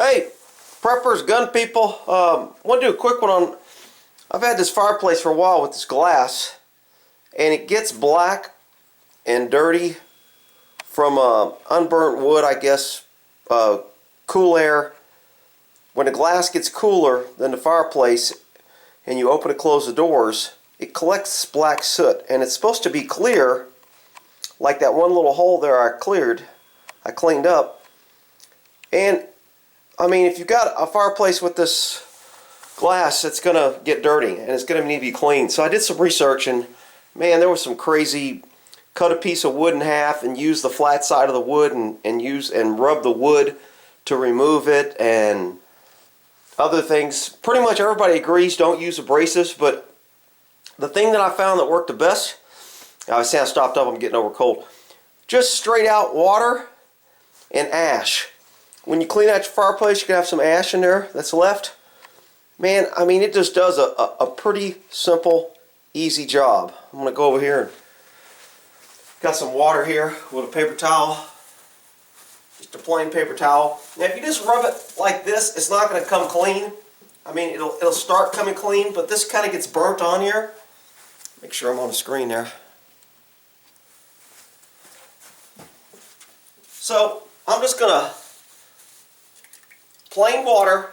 Hey, preppers, gun people, want to do a quick one on, I've had this fireplace for a while with this glass, and it gets black and dirty from unburnt wood, I guess, cool air. When the glass gets cooler than the fireplace and you open and close the doors, it collects black soot, and it's supposed to be clear, like that one little hole there I cleaned up. And I mean, if you've got a fireplace with this glass, it's going to get dirty and it's going to need to be cleaned. So I did some research, and man, there was some crazy, cut a piece of wood in half and use the flat side of the wood and rub the wood to remove it, and other things. Pretty much everybody agrees don't use abrasives, but the thing that I found that worked the best, I sound stopped up, I'm getting over cold, just straight out water and ash. When you clean out your fireplace, you can have some ash in there that's left. Man, I mean, it just does a pretty simple, easy job. I'm going to go over here and got some water here with a paper towel. Just a plain paper towel. Now, if you just rub it like this, it's not going to come clean. I mean, it'll start coming clean, but this kind of gets burnt on here. Make sure I'm on the screen there. So, I'm just going to plain water,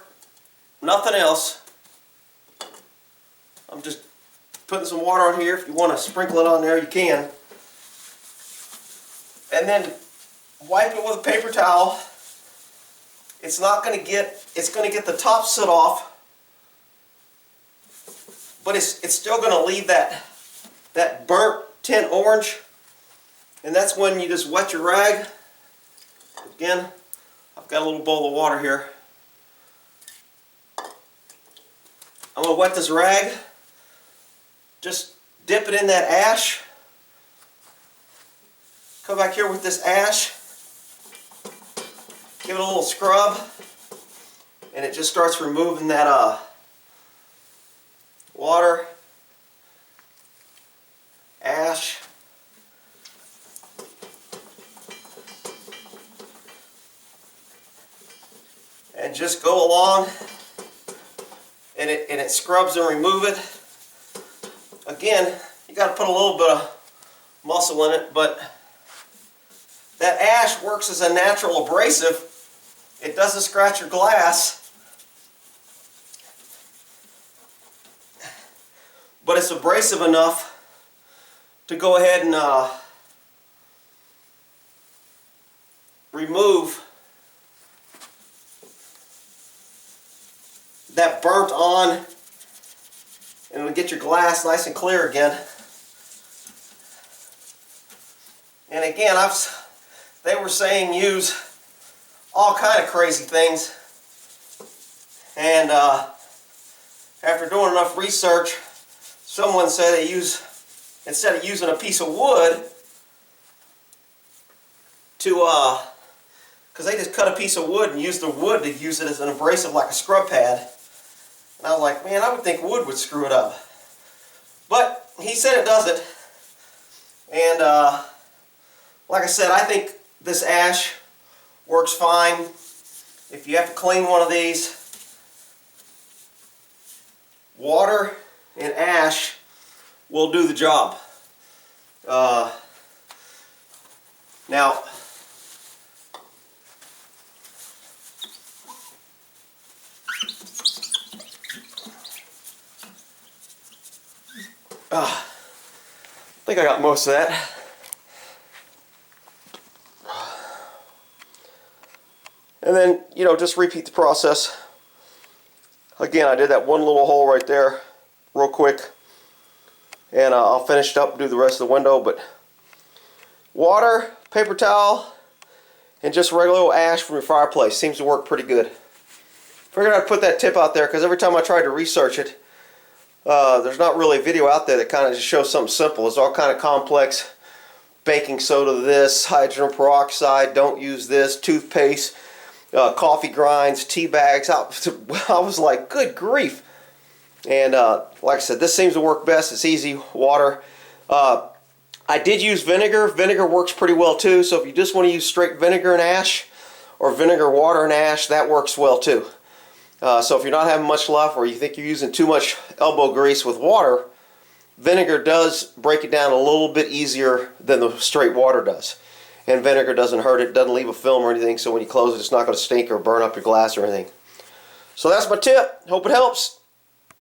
nothing else. I'm just putting some water on here. If you want to sprinkle it on there, you can. And then wipe it with a paper towel. It's going to get the top soot off, but it's still going to leave that burnt tint orange. And that's when you just wet your rag. Again, I've got a little bowl of water here. I'm going to wet this rag, just dip it in that ash, come back here with this ash, give it a little scrub, and it just starts removing that water, ash, and just go along. And it scrubs and remove it. Again, you got to put a little bit of muscle in it, but that ash works as a natural abrasive. It doesn't scratch your glass, but it's abrasive enough to go ahead and remove that burnt on, and it'll get your glass nice and clear again. And again, they were saying use all kind of crazy things, and after doing enough research, someone said they use, instead of using a piece of wood to because they just cut a piece of wood and use the wood to use it as an abrasive, like a scrub pad. And I was like, man, I would think wood would screw it up. But he said it doesn't. And like I said, I think this ash works fine. If you have to clean one of these, water and ash will do the job. Now, I think I got most of that. And then, you know, just repeat the process. Again, I did that one little hole right there real quick. And I'll finish it up and do the rest of the window. But water, paper towel, and just regular old ash from your fireplace seems to work pretty good. Figured I'd put that tip out there because every time I tried to research it, there's not really a video out there that kind of just shows something simple. It's all kind of complex. Baking soda this, hydrogen peroxide, don't use this, toothpaste, coffee grinds, tea bags. I was like, good grief. And like I said, this seems to work best. It's easy, water. I did use vinegar. Vinegar works pretty well too, so if you just want to use straight vinegar and ash, or vinegar, water, and ash, that works well too. So if you're not having much left, or you think you're using too much elbow grease with water, vinegar does break it down a little bit easier than the straight water does. And vinegar doesn't hurt it, doesn't leave a film or anything, so when you close it, it's not going to stink or burn up your glass or anything. So that's my tip. Hope it helps.